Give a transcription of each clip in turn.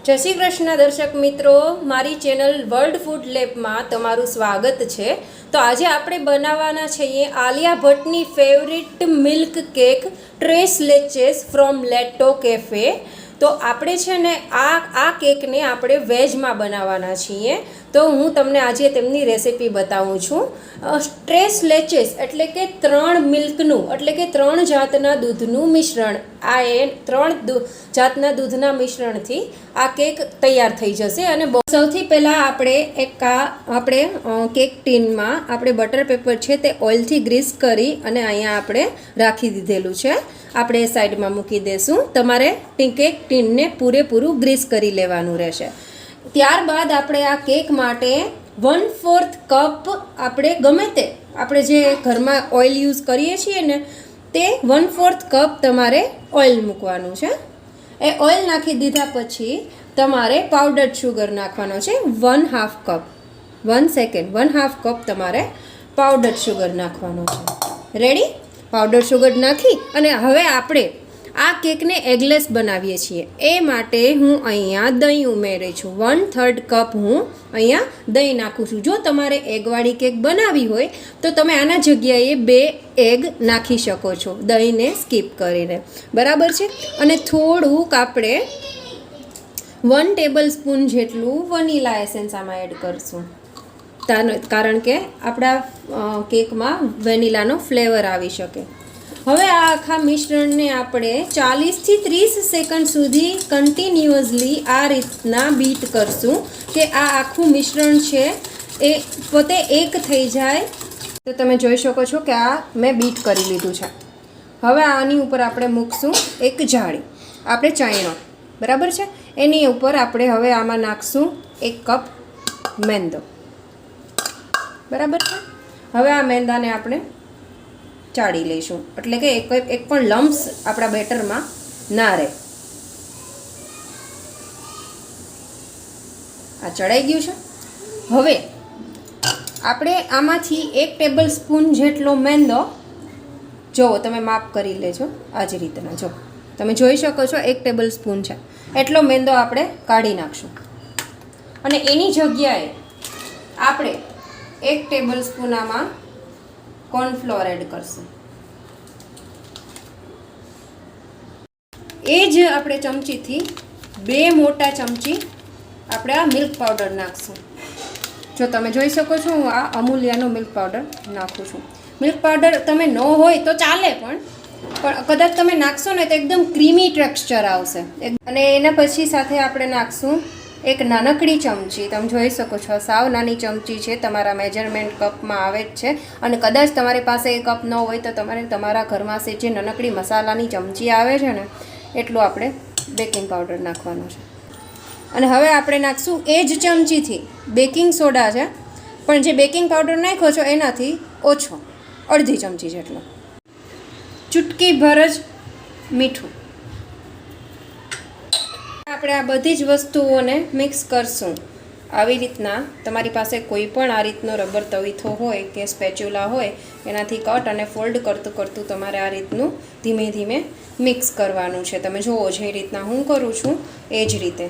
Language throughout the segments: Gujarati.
જય શ્રી કૃષ્ણ દર્શક મિત્રો, મારી ચેનલ વર્લ્ડ ફૂડ લેબમાં તમારું સ્વાગત છે। તો આજે આપણે બનાવવાના છીએ આલિયા ભટ્ટની favourite milk cake tres leches from Leto cafe. તો આપણે છે ને આ કેકને આપણે વેજમાં બનાવવાના છીએ। તો હું તમને આજે તેમની રેસિપી બતાવું છું। ટ્રેસ લેચેસ એટલે કે 3 મિલ્કનું એટલે કે 3 જાતના દૂધનું મિશ્રણ। આ 3 જાતના દૂધના મિશ્રણથી આ કેક તૈયાર થઈ જશે। અને સૌથી પહેલાં આપણે કેક ટીનમાં આપણે બટર પેપર છે તે ઓઇલથી ગ્રીસ કરી અને અહીંયા આપણે રાખી દીધેલું છે। આપણે એ સાઈડમાં મૂકી દઈશું। તમારે કેક ટીનને પૂરેપૂરું ગ્રીસ કરી લેવાનું રહેશે। ત્યારબાદ આપણે આ કેક માટે 1/4 કપ આપણે ગમે તે આપણે જે ઘરમાં ઓઇલ યુઝ કરીએ છીએ ને તે 1/4 કપ તમારે ઓઇલ મૂકવાનું છે। એ ઓઇલ નાખી દીધા પછી તમારે પાવડર્ડ શુગર નાખવાનો છે 1/2 કપ 1/2 કપ તમારે પાવડર્ડ શુગર નાખવાનો છે। રેડી? પાવડર શુગર નાખી અને હવે આપણે આ કેકને એગલેસ બનાવીએ છીએ। એ માટે હું અહીંયા દહીં ઉમેરી છું। 1/3 કપ હું અહીંયા દહીં નાખું છું। જો તમારે એગવાળી કેક બનાવવી હોય તો તમે આના જગ્યાએ 2 એગ નાખી શકો છો દહીંને સ્કીપ કરીને, બરાબર છે। અને થોડુંક આપણે 1 ટેબલ સ્પૂન જેટલું વનીલા એસેન્સ આમાં એડ કરશું, કારણ કે આપણા કેકમાં વેનીલાનો ફ્લેવર આવી શકે। હવે આ આખા મિશ્રણને આપણે 40 થી 30 સેકન્ડ સુધી કન્ટિન્યુઅસલી આ રીતના બીટ કરશું કે આ આખું મિશ્રણ છે એ પોતે એક થઈ જાય। તો તમે જોઈ શકો છો કે આ મેં બીટ કરી લીધું છે। હવે આની ઉપર આપણે મૂકશું એક જાળી, આપણે ચાયણો, બરાબર છે। એની ઉપર આપણે હવે આમાં નાખશું 1 કપ મેંદો, બરાબર છે। હવે આ મેંદાને આપણે ચાળી લઈશું એટલે કે એક પણ લમ્સ આપણા બેટરમાં ના રહે। આ ચડાઈ ગયું છે। હવે આપણે આમાંથી 1 ટેબલ સ્પૂન જેટલો મેંદો, જો તમે માપ કરી લેજો આ જ રીતના, જો તમે જોઈ શકો છો 1 ટેબલ સ્પૂન છે એટલો મેંદો આપણે કાઢી નાખશું। અને એની જગ્યાએ આપણે 1 ટેબલ સ્પૂન આમાં કોર્નફ્લોર એડ કરશું। એ જ આપણે ચમચીથી 2 મોટા ચમચી આપણે આ મિલ્ક પાવડર નાખશું। જો તમે જોઈ શકો છો હું આ અમૂલ્યાનો મિલ્ક પાવડર નાખું છું। મિલ્ક પાવડર તમે ન હોય તો ચાલે, પણ કદાચ તમે નાખશો ને તો એકદમ ક્રીમી ટેક્સચર આવશે। અને એના પછી સાથે આપણે નાખશું એક નાનકડી ચમચી, તમે જોઈ શકો છો સાવ નાની ચમચી છે, તમારા મેજરમેન્ટ કપમાં આવે જ છે। અને કદાચ તમારી પાસે એ કપ ન હોય તો તમારે તમારા ઘરમાં જે નાનકડી મસાલાની ચમચી આવે છે ને એટલું આપણે બેકિંગ પાવડર નાખવાનો છે। અને હવે આપણે નાખશું એ જ ચમચીથી બેકિંગ સોડા છે, પણ જે બેકિંગ પાવડર નાખ્યો છો એનાથી ઓછો, અડધી ચમચી જેટલો। ચૂટકી ભર જ મીઠું। આપણે આ બધી જ વસ્તુઓને મિક્સ કરશું આવી રીતના। તમારી પાસે કોઈ પણ આ રીતનો રબર તવીથો હોય કે સ્પેચ્યુલા હોય એનાથી કટ અને ફોલ્ડ કરતું તમારે આ રીતનું ધીમે ધીમે મિક્સ કરવાનું છે। તમે જુઓ જે રીતના હું કરું છું એ જ રીતે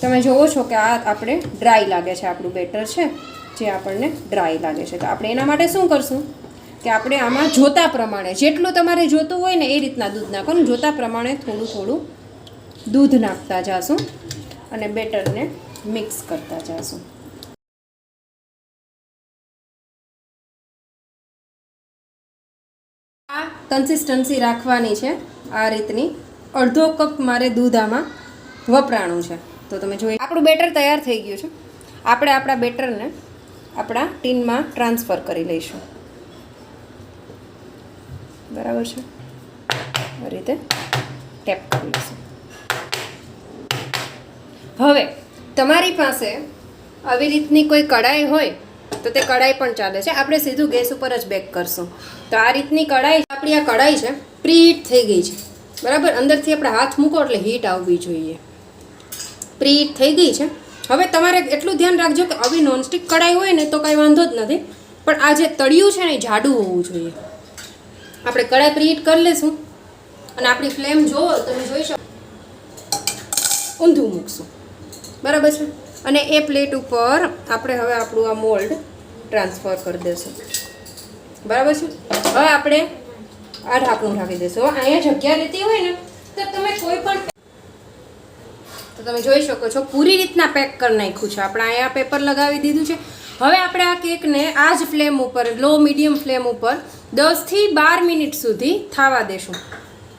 તમે જુઓ છો કે આ આપણે ડ્રાય લાગે છે, આપણું બેટર છે જે આપણને ડ્રાય લાગે છે। તો આપણે એના માટે શું કરશું કે આપણે આમાં જોતા પ્રમાણે જેટલું તમારે જોતું હોય ને એ રીતના દૂધ નાખવાનું, જોતા પ્રમાણે થોડું થોડું દૂધ નાખતા જાશું અને બેટરને મિક્સ કરતા જાશું। આ કન્સિસ્ટન્સી રાખવાની છે આ રીતની। અડધો કપ મારે દૂધ આમાં વપરાણું છે। તો તમે જોઈએ આપણું બેટર તૈયાર થઈ ગયું છે। આપણે આપણા બેટરને આપણા ટીનમાં ટ્રાન્સફર કરી લઈશું, બરાબર છે। આ રીતે ટેપ કરી લઈશું। હવે તમારી પાસે આવી રીતની કોઈ કડાઈ હોય તો તે કડાઈ પણ ચાલે છે, આપણે સીધું ગેસ ઉપર જ બેક કરશું। તો આ રીતની કડાઈ, આપણી આ કડાઈ છે પ્રીહીટ થઈ ગઈ છે, બરાબર। અંદરથી આપણે હાથ મૂકો એટલે હીટ આવવી જોઈએ। પ્રીહીટ થઈ ગઈ છે। હવે તમારે એટલું ધ્યાન રાખજો કે આવી નોનસ્ટિક કડાઈ હોય ને તો કાંઈ વાંધો જ નથી, પણ આ જે તળિયું છે ને એ જાડું હોવું જોઈએ। આપણે કડાઈ પ્રીહીટ કરી લઈશું અને આપણી ફ્લેમ જોવો તમે જોઈ શકો ઊંધું મૂકશું, બરાબર છે. અને એ પ્લેટ ઉપર આપણે હવે આપણું આ મોલ્ડ ટ્રાન્સફર કરી દઈશું, બરાબર છે. હવે આપણે આ ઢાંકણું ઢાંકી દઈશું. હવે અહીંયા જગ્યા રહેતી હોય ને તો તમે કોઈ પણ, તો તમે જોઈ શકો છો પૂરી રીતના પેક કરી નાખ્યું છે. આપણે અહીંયા પેપર લગાવી દીધું છે. હવે આપણે આ કેકને આ જ ફ્લેમ ઉપર, લો મીડિયમ ફ્લેમ ઉપર 10 થી 12 મિનિટ સુધી થવા દેશું,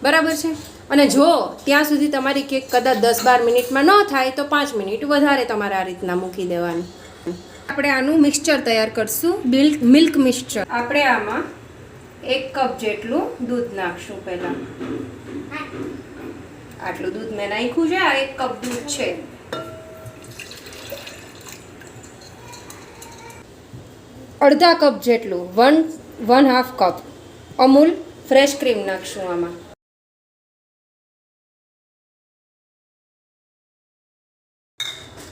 બરાબર છે. અને જો ત્યાં સુધી તમારી કેક કદાચ 10-12 મિનિટમાં ન થાય તો 5 મિનિટ વધારે તમારે આ રીતના મૂકી દેવાની. આપણે આનું મિક્સચર તૈયાર કરશું, મિલ્ક મિક્સચર. આપણે આમાં 1 કપ જેટલું દૂધ નાખશું. પહેલાં આટલું દૂધ મેં નાખ્યું છે. આ 1 કપ દૂધ છે. અડધા કપ જેટલું 1.5 કપ અમૂલ ફ્રેશ ક્રીમ નાખશું આમાં.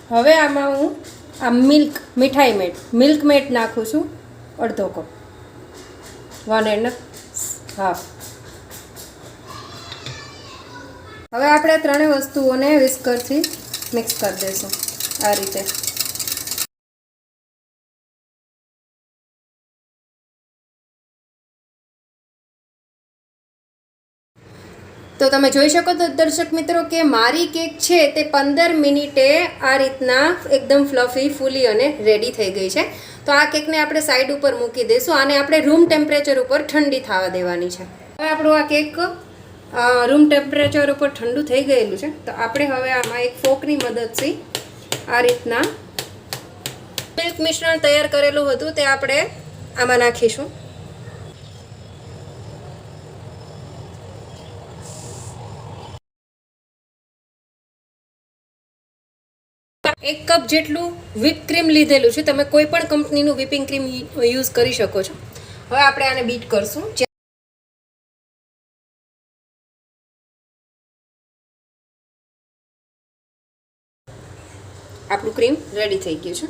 હવે આમાં હું આ મીઠાઈ મિલ્ક મેડ નાખું છું અડધો કપ, 1.5. હવે આપણે ત્રણેય વસ્તુઓને વિસ્કરથી મિક્સ કરી દઈશું આ રીતે. તો તમે જોઈ શકો તો દર્શક મિત્રો કે મારી કેક છે તે 15 મિનિટે આ રીતના એકદમ ફ્લફી, ફૂલી અને રેડી થઈ ગઈ છે. તો આ કેકને આપણે સાઈડ ઉપર મૂકી દઈશું. આને આપણે રૂમ ટેમ્પરેચર ઉપર ઠંડી થવા દેવાની છે. હવે આપણું આ કેક રૂમ ટેમ્પરેચર ઉપર ઠંડુ થઈ ગયેલું છે. તો આપણે હવે આમાં એક ફોકની મદદથી આ રીતના મિલ્ક મિશ્રણ તૈયાર કરેલું હતું તે આપણે આમાં નાખીશું. 1 કપ જેટલું whip ક્રીમ લીધેલું છે. તમે કોઈ પણ કંપનીનું whipping ક્રીમ યુઝ કરી શકો છો. હવે આપણે આને બીટ કરશું. આપણું ક્રીમ રેડી થઈ ગયું છે.